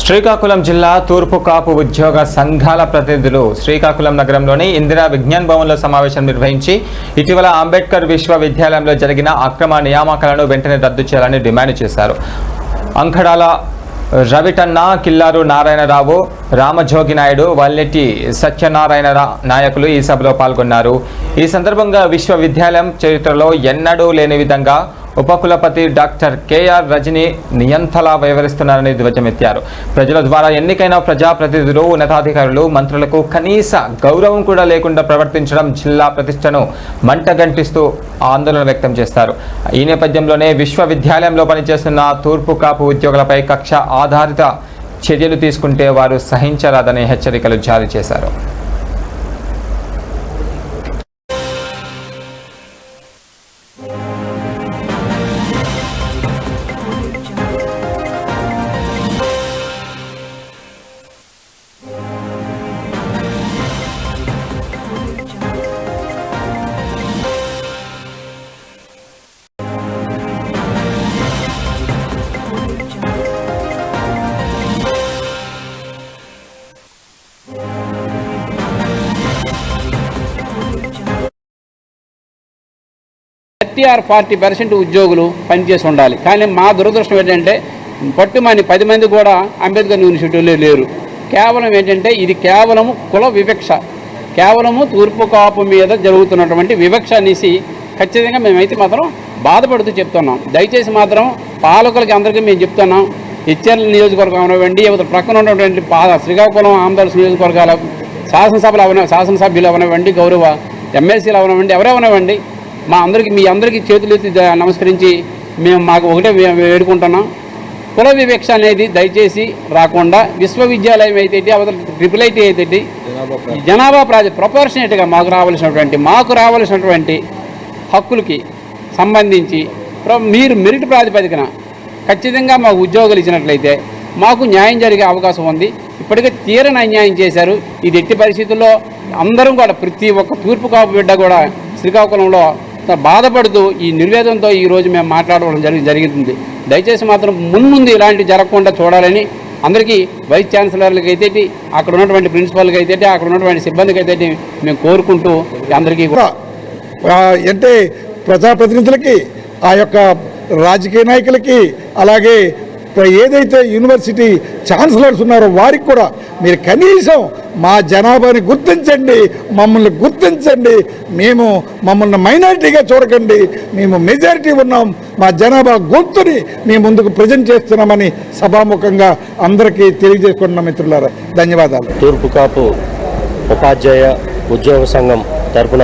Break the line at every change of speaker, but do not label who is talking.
శ్రీకాకుళం జిల్లా తూర్పు కాపు ఉద్యోగ సంఘాల ప్రతినిధులు శ్రీకాకుళం నగరంలోని ఇందిరా విజ్ఞాన్ భవన్లో సమావేశం నిర్వహించి ఇటీవల అంబేద్కర్ విశ్వవిద్యాలయంలో జరిగిన అక్రమ నియామకాలను వెంటనే రద్దు చేయాలని డిమాండ్ చేశారు. అంకడాల రవిటన్న, కిల్లారు నారాయణరావు, రామజోగి నాయుడు, వల్లెటి సత్యనారాయణ నాయకులు ఈ సభలో పాల్గొన్నారు. ఈ సందర్భంగా విశ్వవిద్యాలయం చరిత్రలో ఎన్నడూ లేని విధంగా ఉపకులపతి డాక్టర్ కేఆర్ రజని నియంతలా వ్యవహరిస్తున్నారని ధ్వజమెత్తారు. ప్రజల ద్వారా ఎన్నికైన ప్రజాప్రతినిధులు, ఉన్నతాధికారులు, మంత్రులకు కనీస గౌరవం కూడా లేకుండా ప్రవర్తించడం జిల్లా ప్రతిష్టను మంటగంటిస్తూ ఆందోళన వ్యక్తం చేస్తారు. ఈ నేపథ్యంలోనే విశ్వవిద్యాలయంలో పనిచేస్తున్న తూర్పు కాపు ఉద్యోగులపై కక్ష ఆధారిత చర్యలు తీసుకుంటే వారు సహించరాదని హెచ్చరికలు జారీ చేశారు.
ఆర్ 40% ఉద్యోగులు పనిచేసి ఉండాలి. కానీ మా దురదృష్టం ఏంటంటే పట్టుమని 10 మంది కూడా అంబేద్కర్ యూనివర్సిటీలో లేరు. కేవలం ఏంటంటే ఇది కేవలము కుల వివక్ష, కేవలము తూర్పు కాపు మీద జరుగుతున్నటువంటి వివక్ష అనేసి ఖచ్చితంగా మేమైతే మాత్రం బాధపడుతూ చెప్తున్నాం. దయచేసి మాత్రం పాలకులకి అందరికీ మేము చెప్తున్నాం. హెచ్ఎల్ నియోజకవర్గం అవనివ్వండి, ప్రక్కన ఉన్నటువంటి శ్రీకాకుళం ఆంధ్రప్రదేశ్ నియోజకవర్గాల శాసనసభ్యులు అవనివ్వండి, గౌరవ ఎమ్మెల్సీలు అవనివ్వండి, ఎవరెవనివ్వండి, మీ అందరికీ చేతులు ఎత్తి నమస్కరించి మాకు ఒకటే వేడుకుంటున్నాం. కుల వివక్ష అనేది దయచేసి రాకుండా విశ్వవిద్యాలయం అయితే అవతల ట్రిపుల్ ఐటీ అయితే జనాభా ప్రొపోర్షనేట్గా మాకు రావాల్సినటువంటి హక్కులకి సంబంధించి మీరు మెరిట్ ప్రాతిపదికన ఖచ్చితంగా మాకు ఉద్యోగాలు ఇచ్చినట్లయితే మాకు న్యాయం జరిగే అవకాశం ఉంది. ఇప్పటికే తీరని అన్యాయం చేశారు. ఇది ఎట్టి పరిస్థితుల్లో అందరం కూడా ప్రతి ఒక్క తూర్పు కాపు బిడ్డ కూడా శ్రీకాకుళంలో బాధపడుతూ ఈ నిర్వేదంతో ఈరోజు మేము మాట్లాడడం జరిగింది. దయచేసి మాత్రం మున్ముందు ఇలాంటివి జరగకుండా చూడాలని అందరికీ వైస్ ఛాన్సలర్లకి అయితే, అక్కడ ఉన్నటువంటి ప్రిన్సిపల్కి అయితే, అక్కడ ఉన్నటువంటి సిబ్బందికి అయితే మేము కోరుకుంటూ అందరికీ కూడా
అంటే ప్రజాప్రతినిధులకి, ఆ యొక్క రాజకీయ నాయకులకి, అలాగే ఏదైతే యూనివర్సిటీ ఛాన్సలర్స్ ఉన్నారో వారికి కూడా మీరు కనీసం మా జనాభాని గుర్తించండి, మమ్మల్ని గుర్తించండి, మమ్మల్ని మైనారిటీగా చూడకండి, మేము మెజారిటీ ఉన్నాం, మా జనాభా గుర్తుని మీ ముందుకు ప్రజెంట్ చేస్తున్నామని సభాముఖంగా అందరికీ తెలియజేసుకుంటున్నాం. మిత్రులారా, ధన్యవాదాలు.
తూర్పు కాపు ఉపాధ్యాయ ఉద్యోగ సంఘం తరఫున